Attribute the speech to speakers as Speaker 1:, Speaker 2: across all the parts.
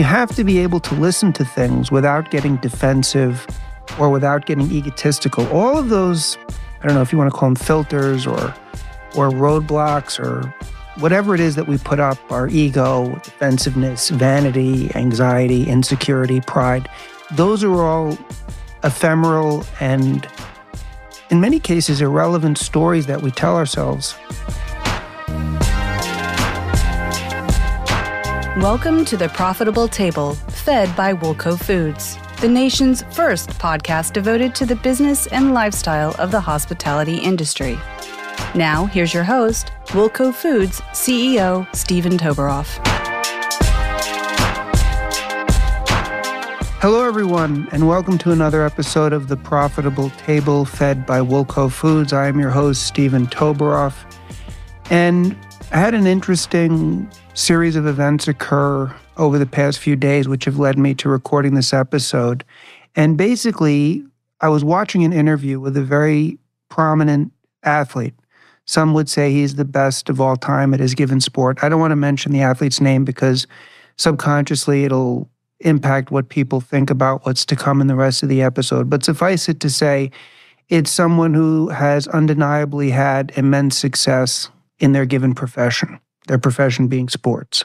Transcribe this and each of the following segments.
Speaker 1: You have to be able to listen to things without getting defensive or without getting egotistical. All of those, I don't know if you want to call them filters or roadblocks or whatever it is that we put up, our ego, defensiveness, vanity, anxiety, insecurity, pride, those are all ephemeral and, in many cases, irrelevant stories that we tell ourselves.
Speaker 2: Welcome to The Profitable Table, fed by Woolco Foods, the nation's first podcast devoted to the business and lifestyle of the hospitality industry. Now, here's your host, Woolco Foods CEO Steven Toboroff.
Speaker 1: Hello, everyone, and welcome to another episode of The Profitable Table, fed by Woolco Foods. I am your host, Steven Toboroff, and I had an interesting series of events occur over the past few days, which have led me to recording this episode. And basically, I was watching an interview with a very prominent athlete. Some would say he's the best of all time at his given sport. I don't want to mention the athlete's name because subconsciously it'll impact what people think about what's to come in the rest of the episode. But suffice it to say, it's someone who has undeniably had immense success in their given profession, their profession being sports.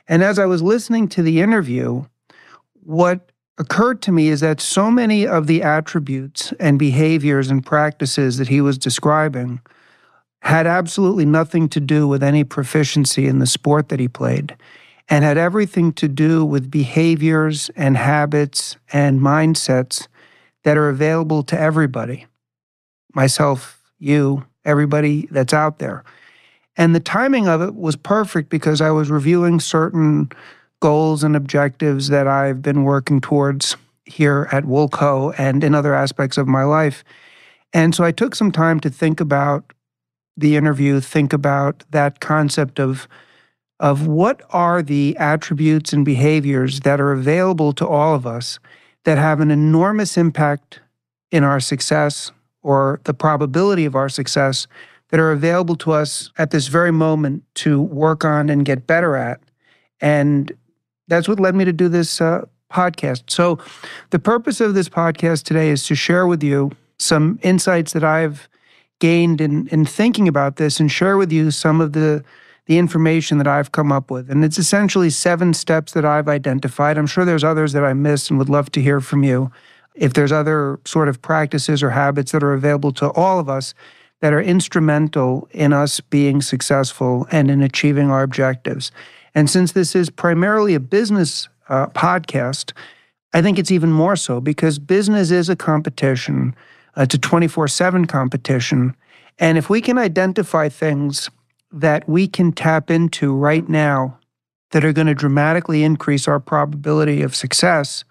Speaker 1: And as I was listening to the interview, what occurred to me is that so many of the attributes and behaviors and practices that he was describing had absolutely nothing to do with any proficiency in the sport that he played, and had everything to do with behaviors and habits and mindsets that are available to everybody. Myself, you, everybody that's out there. And the timing of it was perfect because I was reviewing certain goals and objectives that I've been working towards here at Woolco and in other aspects of my life. And so I took some time to think about the interview, think about that concept of what are the attributes and behaviors that are available to all of us that have an enormous impact in our success or the probability of our success that are available to us at this very moment to work on and get better at. And that's what led me to do this podcast. So the purpose of this podcast today is to share with you some insights that I've gained in thinking about this and share with you some of the information that I've come up with. And it's essentially 7 steps that I've identified. I'm sure there's others that I missed and would love to hear from you. If there's other sort of practices or habits that are available to all of us that are instrumental in us being successful and in achieving our objectives. And since this is primarily a business podcast, I think it's even more so because business is a competition. It's a 24/7 competition. And if we can identify things that we can tap into right now that are going to dramatically increase our probability of success,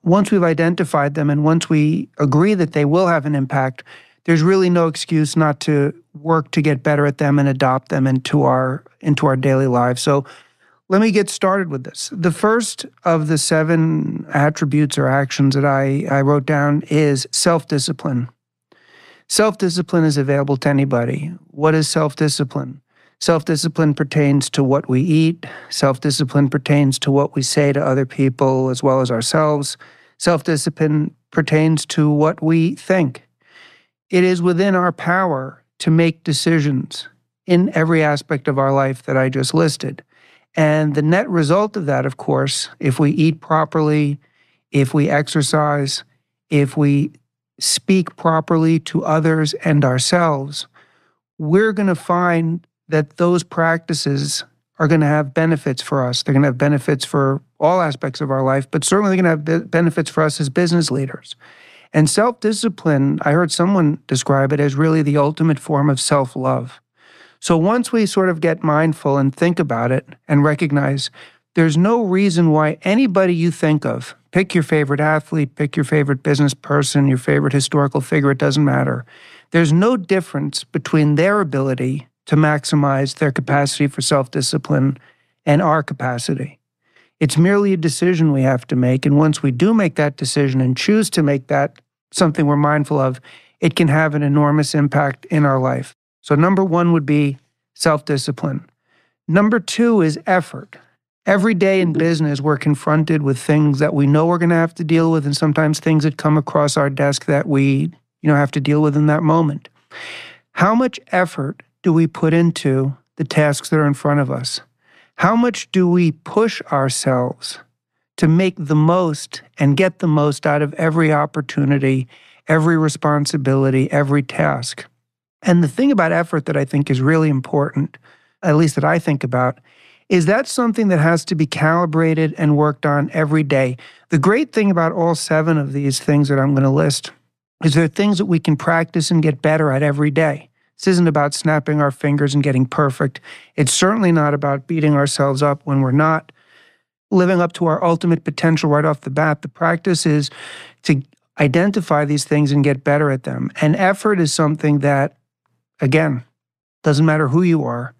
Speaker 1: once we've identified them and once we agree that they will have an impact, there's really no excuse not to work to get better at them and adopt them into our daily lives. So let me get started with this. The first of the 7 attributes or actions that I wrote down is self-discipline. Self-discipline is available to anybody. What is self-discipline? Self-discipline pertains to what we eat. Self-discipline pertains to what we say to other people as well as ourselves. Self-discipline pertains to what we think. It is within our power to make decisions in every aspect of our life that I just listed. And the net result of that, of course, if we eat properly, if we exercise, if we speak properly to others and ourselves, we're going to find that those practices are going to have benefits for us. They're going to have benefits for all aspects of our life, but certainly they're going to have benefits for us as business leaders. And self-discipline, I heard someone describe it as really the ultimate form of self-love. So once we sort of get mindful and think about it and recognize there's no reason why anybody you think of, pick your favorite athlete, pick your favorite business person, your favorite historical figure, it doesn't matter. There's no difference between their ability to maximize their capacity for self-discipline and our capacity. It's merely a decision we have to make. And once we do make that decision and choose to make that something we're mindful of, it can have an enormous impact in our life. So number 1 would be self-discipline. Number 2 is effort. Every day in business, we're confronted with things that we know we're going to have to deal with, and sometimes things that come across our desk that we, have to deal with in that moment. How much effort do we put into the tasks that are in front of us? How much do we push ourselves to make the most and get the most out of every opportunity, every responsibility, every task? And the thing about effort that I think is really important, at least that I think about, is that something that has to be calibrated and worked on every day. The great thing about all 7 of these things that I'm going to list is they're things that we can practice and get better at every day. This isn't about snapping our fingers and getting perfect. It's certainly not about beating ourselves up when we're not living up to our ultimate potential right off the bat. The practice is to identify these things and get better at them. And effort is something that, again, doesn't matter who you are.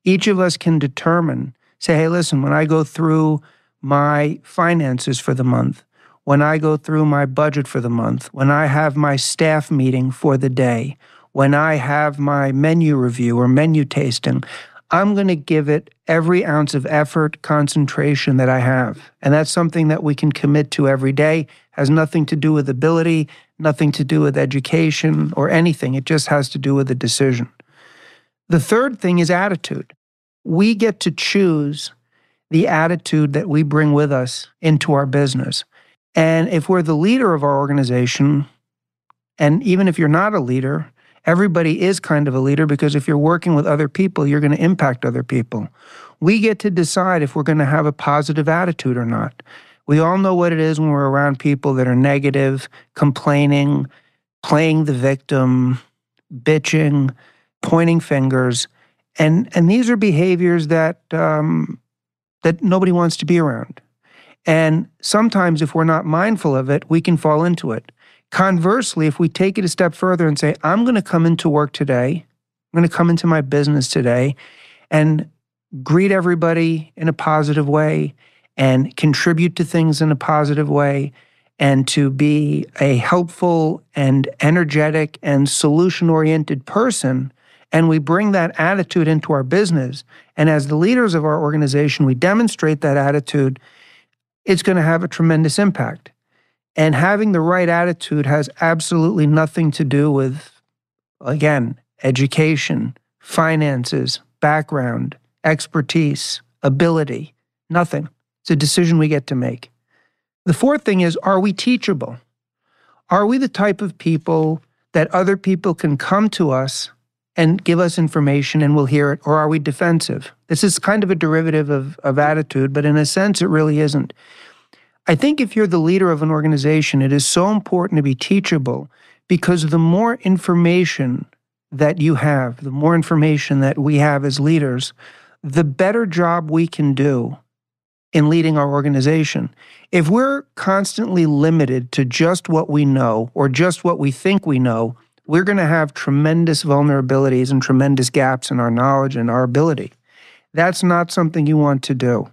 Speaker 1: Each of us can determine, say, hey, listen, when I go through my finances for the month, when I go through my budget for the month, when I have my staff meeting for the day, when I have my menu review or menu tasting, I'm going to give it every ounce of effort, concentration that I have. And that's something that we can commit to every day. Has nothing to do with ability, nothing to do with education or anything. It just has to do with a decision. The third thing is attitude. We get to choose the attitude that we bring with us into our business. And if we're the leader of our organization, and even if you're not a leader, everybody is kind of a leader, because if you're working with other people, you're going to impact other people. We get to decide if we're going to have a positive attitude or not. We all know what it is when we're around people that are negative, complaining, playing the victim, bitching, pointing fingers. And these are behaviors that nobody wants to be around. And sometimes if we're not mindful of it, we can fall into it. Conversely, if we take it a step further and say, I'm going to come into work today, I'm going to come into my business today and greet everybody in a positive way and contribute to things in a positive way, and to be a helpful and energetic and solution-oriented person, and we bring that attitude into our business, and as the leaders of our organization, we demonstrate that attitude, it's going to have a tremendous impact. And having the right attitude has absolutely nothing to do with, again, education, finances, background, expertise, ability, nothing. It's a decision we get to make. The fourth thing is, are we teachable? Are we the type of people that other people can come to us and give us information and we'll hear it, or are we defensive? This is kind of a derivative of attitude, but in a sense, it really isn't. I think if you're the leader of an organization, it is so important to be teachable, because the more information that you have, the more information that we have as leaders, the better job we can do in leading our organization. If we're constantly limited to just what we know or just what we think we know, we're going to have tremendous vulnerabilities and tremendous gaps in our knowledge and our ability. That's not something you want to do.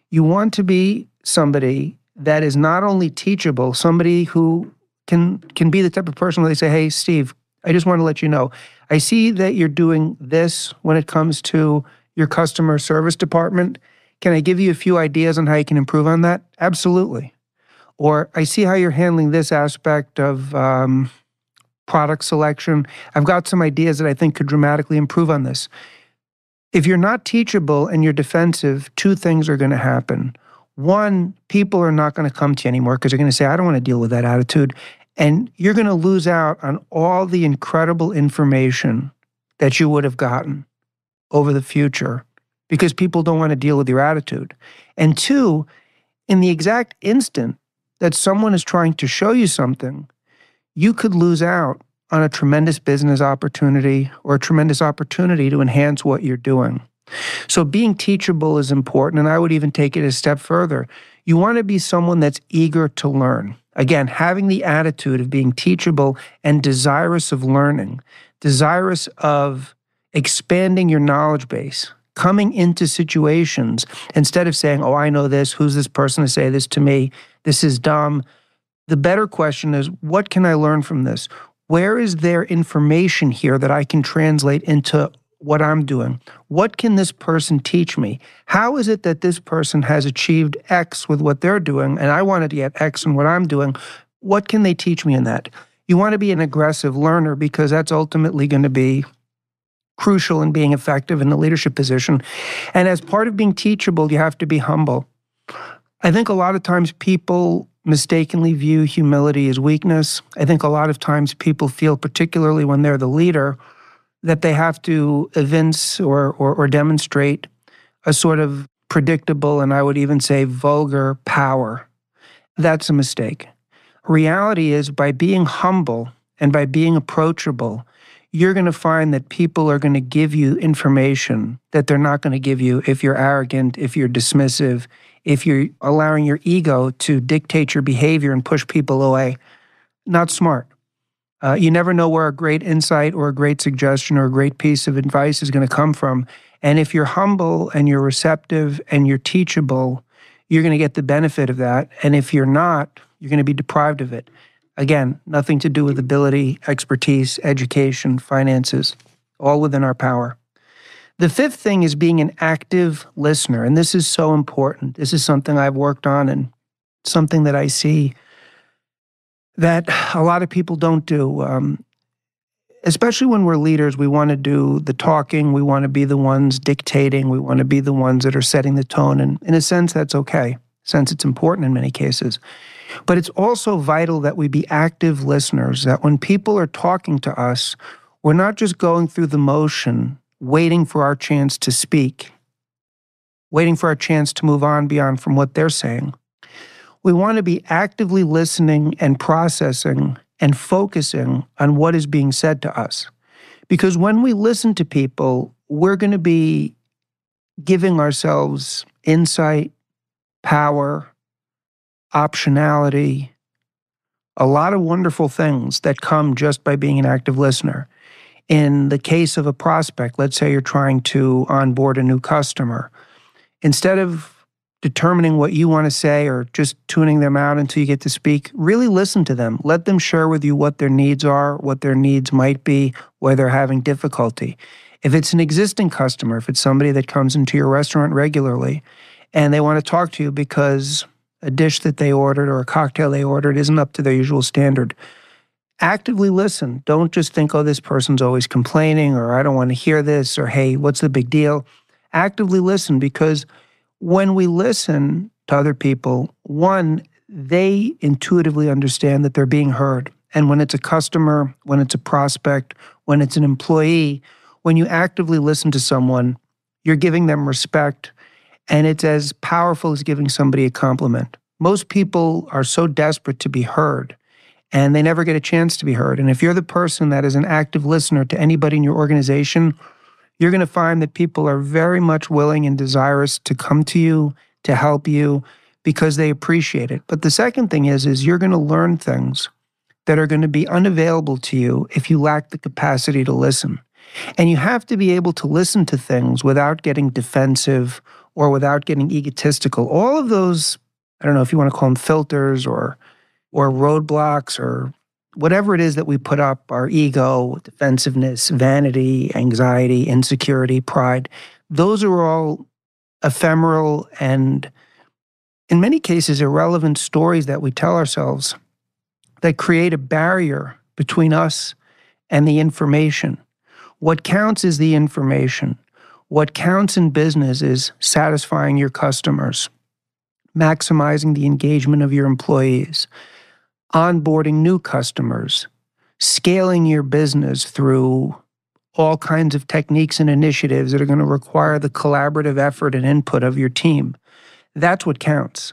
Speaker 1: You want to be somebody that is not only teachable, somebody who can be the type of person where they say, hey, Steve, I just want to let you know, I see that you're doing this when it comes to your customer service department. Can I give you a few ideas on how you can improve on that? Absolutely. Or I see how you're handling this aspect of product selection. I've got some ideas that I think could dramatically improve on this. If you're not teachable and you're defensive, two things are going to happen. One, people are not going to come to you anymore because they're going to say, I don't want to deal with that attitude. And you're going to lose out on all the incredible information that you would have gotten over the future because people don't want to deal with your attitude. And two, in the exact instant that someone is trying to show you something, you could lose out on a tremendous business opportunity or a tremendous opportunity to enhance what you're doing. So being teachable is important, and I would even take it a step further. You want to be someone that's eager to learn. Again, having the attitude of being teachable and desirous of learning, desirous of expanding your knowledge base, coming into situations instead of saying, oh, I know this, who's this person to say this to me, this is dumb. The better question is, what can I learn from this? Where is there information here that I can translate into what I'm doing? What can this person teach me? How is it that this person has achieved X with what they're doing, and I wanted to get X in what I'm doing? What can they teach me in that? You want to be an aggressive learner because that's ultimately going to be crucial in being effective in the leadership position. And as part of being teachable, you have to be humble. I think a lot of times people mistakenly view humility as weakness. I think a lot of times people feel, particularly when they're the leader, that they have to evince or demonstrate a sort of predictable, and I would even say vulgar, power. That's a mistake. Reality is, by being humble and by being approachable, you're going to find that people are going to give you information that they're not going to give you if you're arrogant, if you're dismissive, if you're allowing your ego to dictate your behavior and push people away. Not smart. You never know where a great insight or a great suggestion or a great piece of advice is going to come from. And if you're humble and you're receptive and you're teachable, you're going to get the benefit of that. And if you're not, you're going to be deprived of it. Again, nothing to do with ability, expertise, education, finances, all within our power. The fifth thing is being an active listener, and this is so important. This is something I've worked on and something that I see that a lot of people don't do. Especially when we're leaders, we want to do the talking, we want to be the ones dictating, we want to be the ones that are setting the tone, and in a sense, that's okay, since it's important in many cases. But it's also vital that we be active listeners, that when people are talking to us, we're not just going through the motion, waiting for our chance to speak, waiting for our chance to move on beyond from what they're saying. We want to be actively listening and processing and focusing on what is being said to us. Because when we listen to people, we're going to be giving ourselves insight, power, optionality, a lot of wonderful things that come just by being an active listener. In the case of a prospect, let's say you're trying to onboard a new customer, instead of determining what you want to say or just tuning them out until you get to speak, really listen to them. Let them share with you what their needs are, what their needs might be, where they're having difficulty. If it's an existing customer, if it's somebody that comes into your restaurant regularly and they want to talk to you because a dish that they ordered or a cocktail they ordered isn't up to their usual standard, actively listen. Don't just think, oh, this person's always complaining, or I don't want to hear this, or hey, what's the big deal? Actively listen, because when we listen to other people, one, they intuitively understand that they're being heard. And when it's a customer, when it's a prospect, when it's an employee, when you actively listen to someone, you're giving them respect, and it's as powerful as giving somebody a compliment. Most people are so desperate to be heard, and they never get a chance to be heard. And if you're the person that is an active listener to anybody in your organization, you're going to find that people are very much willing and desirous to come to you, to help you, because they appreciate it. But the second thing is you're going to learn things that are going to be unavailable to you if you lack the capacity to listen. And you have to be able to listen to things without getting defensive or without getting egotistical. All of those, I don't know if you want to call them filters or roadblocks or whatever it is that we put up, our ego, defensiveness, vanity, anxiety, insecurity, pride, those are all ephemeral and in many cases irrelevant stories that we tell ourselves that create a barrier between us and the information. What counts is the information. What counts in business is satisfying your customers, maximizing the engagement of your employees, onboarding new customers, scaling your business through all kinds of techniques and initiatives that are going to require the collaborative effort and input of your team. That's what counts,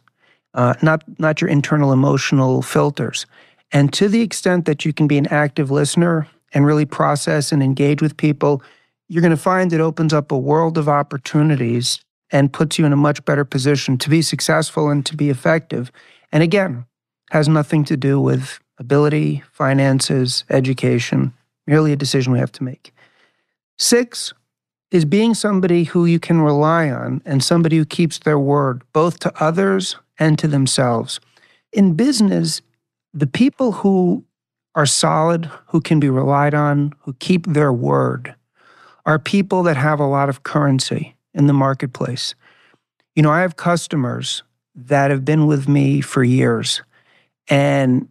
Speaker 1: not your internal emotional filters. And to the extent that you can be an active listener and really process and engage with people, you're going to find it opens up a world of opportunities and puts you in a much better position to be successful and to be effective. And again, has nothing to do with ability, finances, education, merely a decision we have to make. 6 is being somebody who you can rely on and somebody who keeps their word, both to others and to themselves. In business, the people who are solid, who can be relied on, who keep their word, are people that have a lot of currency in the marketplace. I have customers that have been with me for years. And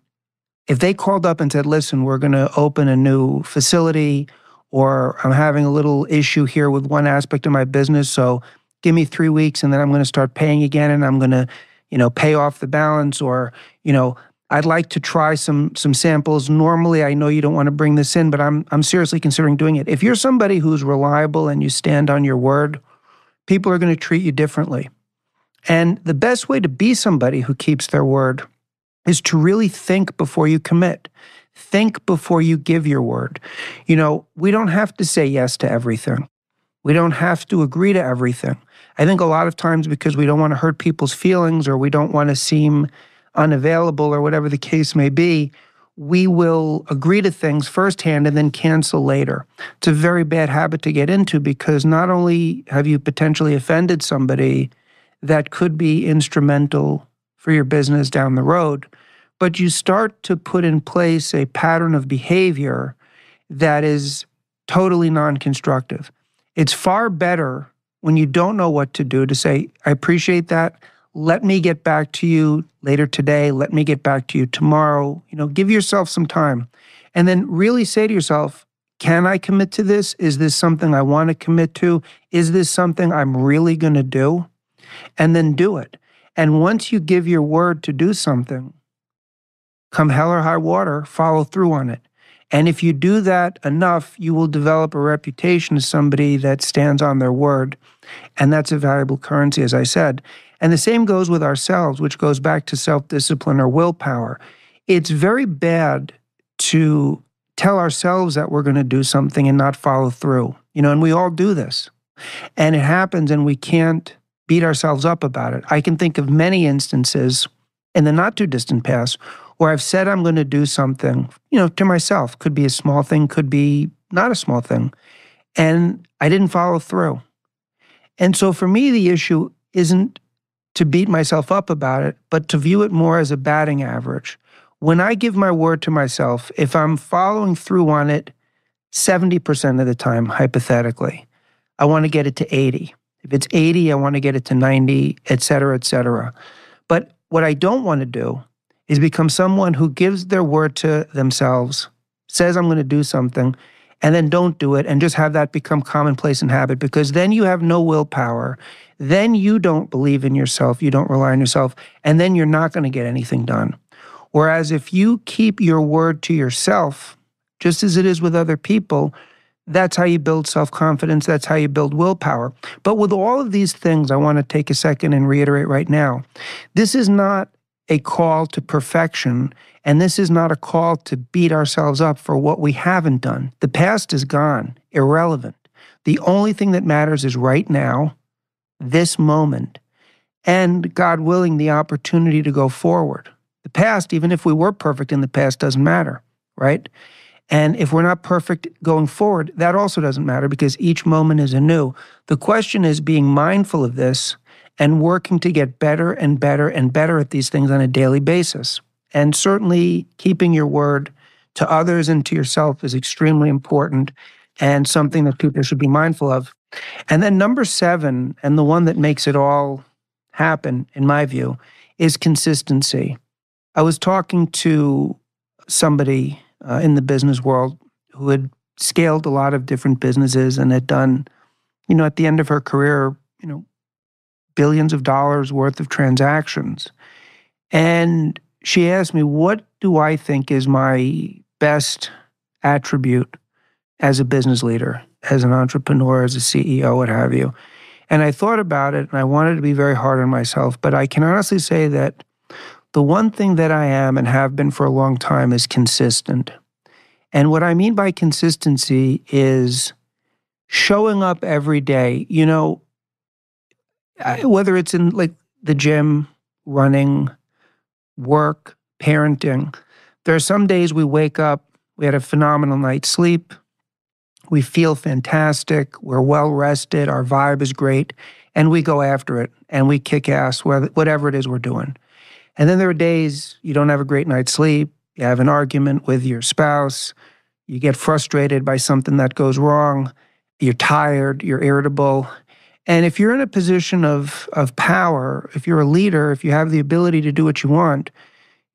Speaker 1: if they called up and said, listen, we're going to open a new facility, or I'm having a little issue here with one aspect of my business, so give me 3 weeks and then I'm going to start paying again and I'm going to, pay off the balance, or, I'd like to try some samples. Normally, I know you don't want to bring this in, but I'm seriously considering doing it. If you're somebody who's reliable and you stand on your word, people are going to treat you differently. And the best way to be somebody who keeps their word is to really think before you commit. Think before you give your word. We don't have to say yes to everything. We don't have to agree to everything. I think a lot of times because we don't want to hurt people's feelings, or we don't want to seem unavailable, or whatever the case may be, we will agree to things firsthand and then cancel later. It's a very bad habit to get into, because not only have you potentially offended somebody that could be instrumental for your business down the road, but you start to put in place a pattern of behavior that is totally non-constructive. It's far better when you don't know what to do to say, I appreciate that. Let me get back to you later today. Let me get back to you tomorrow. Give yourself some time. And then really say to yourself, can I commit to this? Is this something I want to commit to? Is this something I'm really going to do? And then do it. And once you give your word to do something, come hell or high water, follow through on it. And if you do that enough, you will develop a reputation as somebody that stands on their word. And that's a valuable currency, as I said. And the same goes with ourselves, which goes back to self-discipline or willpower. It's very bad to tell ourselves that we're going to do something and not follow through. And we all do this. And it happens, and we can't beat ourselves up about it. I can think of many instances in the not too distant past where I've said I'm going to do something, to myself. Could be a small thing, could be not a small thing. And I didn't follow through. And so for me, the issue isn't to beat myself up about it, but to view it more as a batting average. When I give my word to myself, if I'm following through on it 70% of the time, hypothetically, I want to get it to 80. If it's 80, I want to get it to 90, et cetera, et cetera. But what I don't want to do is become someone who gives their word to themselves, says I'm going to do something, and then don't do it, and just have that become commonplace and habit, because then you have no willpower. Then you don't believe in yourself, you don't rely on yourself, and then you're not going to get anything done. Whereas if you keep your word to yourself, just as it is with other people, that's how you build self-confidence, that's how you build willpower. But with all of these things, I want to take a second and reiterate right now, this is not a call to perfection, and this is not a call to beat ourselves up for what we haven't done. The past is gone, irrelevant. The only thing that matters is right now, this moment, and God willing, the opportunity to go forward. The past, even if we were perfect in the past, doesn't matter, right? And if we're not perfect going forward, that also doesn't matter, because each moment is anew. The question is being mindful of this and working to get better and better and better at these things on a daily basis. And certainly keeping your word to others and to yourself is extremely important and something that people should be mindful of. And then number 7, and the one that makes it all happen, in my view, is consistency. I was talking to somebody in the business world who had scaled a lot of different businesses and had done, at the end of her career, billions of dollars worth of transactions. And she asked me, what do I think is my best attribute as a business leader, as an entrepreneur, as a CEO, what have you? And I thought about it, and I wanted to be very hard on myself, but I can honestly say that the one thing that I am and have been for a long time is consistent. And what I mean by consistency is showing up every day, whether it's in like the gym, running, work, parenting. There are some days we wake up, we had a phenomenal night's sleep, we feel fantastic, we're well rested, our vibe is great, and we go after it, and we kick ass, whatever it is we're doing. And then there are days you don't have a great night's sleep, you have an argument with your spouse, you get frustrated by something that goes wrong, you're tired, you're irritable. And if you're in a position of power, if you're a leader, if you have the ability to do what you want,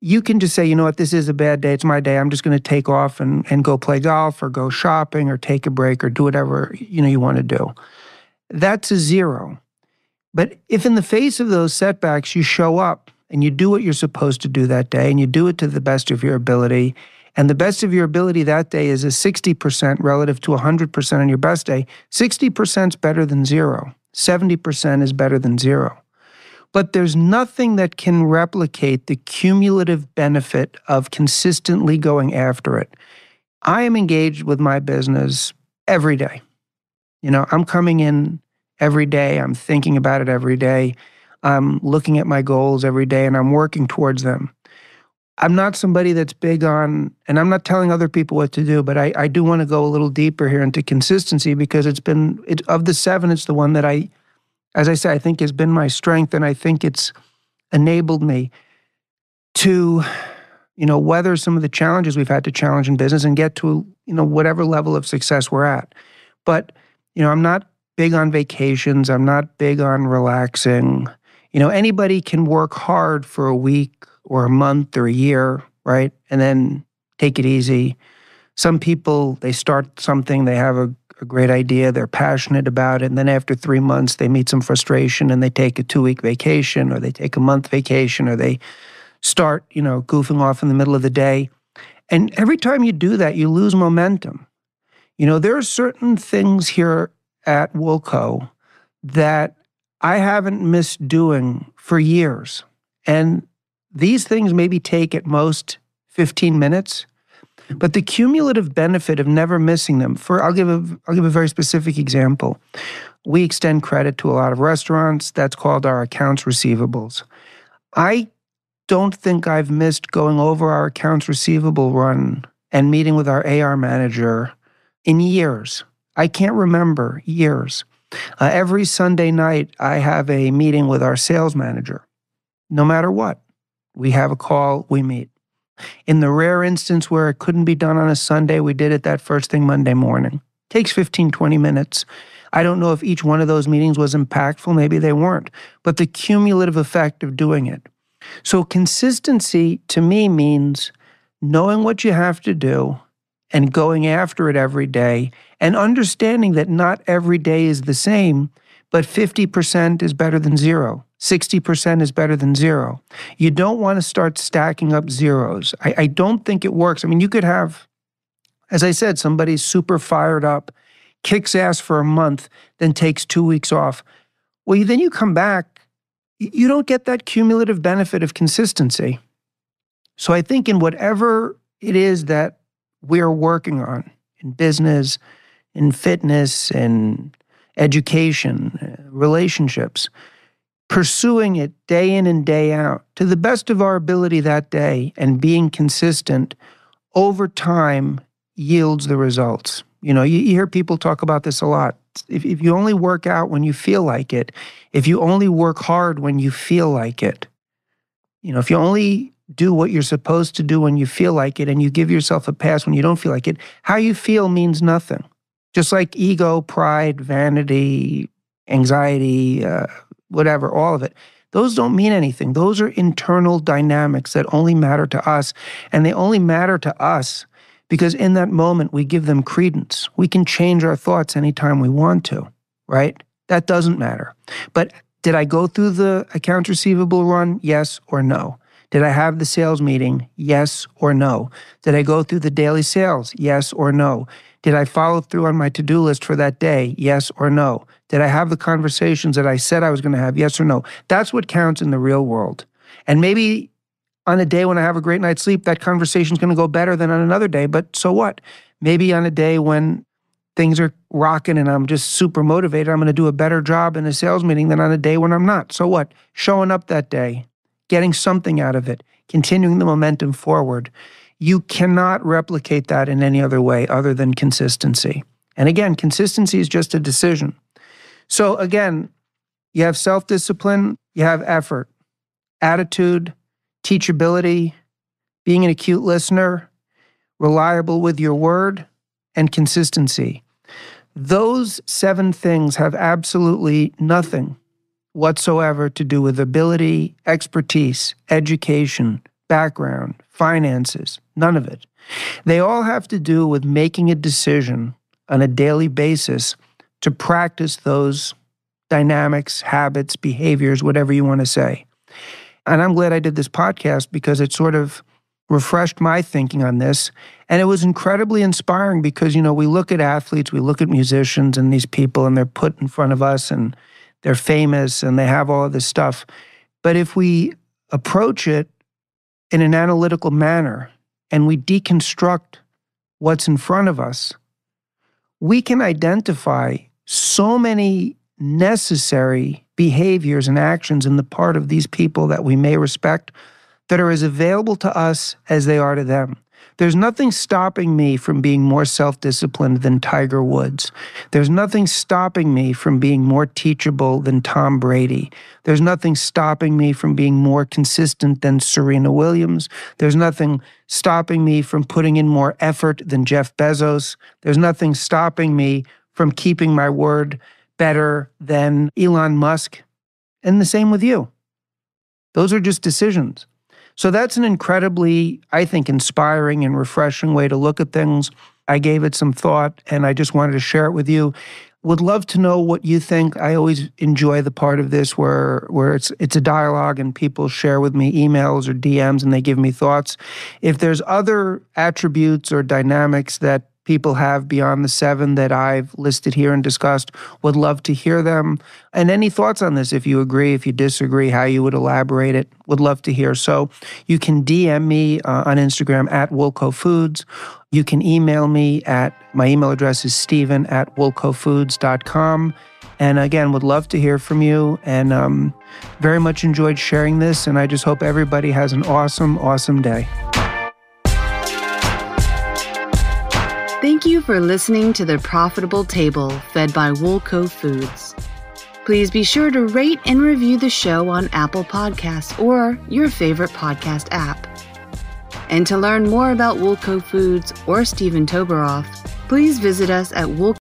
Speaker 1: you can just say, you know what, this is a bad day. It's my day. I'm just going to take off and go play golf or go shopping or take a break or do whatever you want to do. That's a 0. But if in the face of those setbacks, you show up and you do what you're supposed to do that day and you do it to the best of your ability, and the best of your ability that day is a 60% relative to 100% on your best day, 60% is better than 0. 70% is better than 0. But there's nothing that can replicate the cumulative benefit of consistently going after it. I am engaged with my business every day. I'm coming in every day. I'm thinking about it every day. I'm looking at my goals every day, and I'm working towards them. I'm not somebody that's big on, and I'm not telling other people what to do, but I do want to go a little deeper here into consistency, because of the 7, it's the one that as I say, I think has been my strength, and I think it's enabled me to, weather some of the challenges we've had to challenge in business and get to, whatever level of success we're at. But, I'm not big on vacations. I'm not big on relaxing. Anybody can work hard for a week or a month or a year, right? And then take it easy. Some people, they start something, they have a great idea, they're passionate about it, and then after 3 months, they meet some frustration and they take a 2-week vacation, or they take a month vacation, or they start, goofing off in the middle of the day. And every time you do that, you lose momentum. There are certain things here at Woolco that I haven't missed doing for years. And these things maybe take at most 15 minutes, but the cumulative benefit of never missing them, I'll give a very specific example. We extend credit to a lot of restaurants. That's called our accounts receivables. I don't think I've missed going over our accounts receivable run and meeting with our AR manager in years. I can't remember years. Every Sunday night, I have a meeting with our sales manager. No matter what, we have a call, we meet. In the rare instance where it couldn't be done on a Sunday, we did it that first thing Monday morning. Takes 15, 20 minutes. I don't know if each one of those meetings was impactful. Maybe they weren't. But the cumulative effect of doing it. So consistency to me means knowing what you have to do and going after it every day, and understanding that not every day is the same, but 50% is better than 0. 60% is better than 0. You don't want to start stacking up zeros. I don't think it works. I mean, you could have, as I said, somebody's super fired up, kicks ass for a month, then takes 2 weeks off. Well, then you come back, you don't get that cumulative benefit of consistency. So I think in whatever it is that we're working on, in business, in fitness, in education, relationships, pursuing it day in and day out to the best of our ability that day and being consistent over time yields the results. You hear people talk about this a lot. If you only work out when you feel like it, if you only work hard when you feel like it, if you only do what you're supposed to do when you feel like it and you give yourself a pass when you don't feel like it, how you feel means nothing. Just like ego, pride, vanity, anxiety, whatever, all of it. Those don't mean anything. Those are internal dynamics that only matter to us. And they only matter to us because in that moment, we give them credence. We can change our thoughts anytime we want to, right? That doesn't matter. But did I go through the accounts receivable run? Yes or no? Did I have the sales meeting? Yes or no? Did I go through the daily sales? Yes or no? Did I follow through on my to-do list for that day? Yes or no? Did I have the conversations that I said I was going to have? Yes or no? That's what counts in the real world. And maybe on a day when I have a great night's sleep, that conversation's going to go better than on another day, but so what? Maybe on a day when things are rocking and I'm just super motivated, I'm going to do a better job in a sales meeting than on a day when I'm not. So what? Showing up that day, getting something out of it, continuing the momentum forward. You cannot replicate that in any other way other than consistency. And again, consistency is just a decision. So again, you have self-discipline, you have effort, attitude, teachability, being an acute listener, reliable with your word, and consistency. Those 7 things have absolutely nothing whatsoever to do with ability, expertise, education, background, finances, none of it. They all have to do with making a decision on a daily basis to practice those dynamics, habits, behaviors, whatever you want to say. And I'm glad I did this podcast because it sort of refreshed my thinking on this. And it was incredibly inspiring because, we look at athletes, we look at musicians and these people, and they're put in front of us and they're famous and they have all of this stuff. But if we approach it in an analytical manner and we deconstruct what's in front of us, we can identify so many necessary behaviors and actions in the part of these people that we may respect that are as available to us as they are to them. There's nothing stopping me from being more self-disciplined than Tiger Woods. There's nothing stopping me from being more teachable than Tom Brady. There's nothing stopping me from being more consistent than Serena Williams. There's nothing stopping me from putting in more effort than Jeff Bezos. There's nothing stopping me from keeping my word better than Elon Musk. And the same with you. Those are just decisions. So that's an incredibly, I think, inspiring and refreshing way to look at things. I gave it some thought, and I just wanted to share it with you. Would love to know what you think. I always enjoy the part of this where it's a dialogue and people share with me emails or DMs and they give me thoughts. If there's other attributes or dynamics that people have beyond the 7 that I've listed here and discussed, would love to hear them. And any thoughts on this, if you agree, if you disagree, how you would elaborate it, would love to hear. So you can DM me on Instagram at Woolco Foods. You can email me my email address is steven@woolcofoods.com. And again, would love to hear from you and very much enjoyed sharing this. And I just hope everybody has an awesome, awesome day.
Speaker 2: Thank you for listening to The Profitable Table, fed by Woolco Foods. Please be sure to rate and review the show on Apple Podcasts or your favorite podcast app. And to learn more about Woolco Foods or Steven Toboroff, please visit us at Woolco.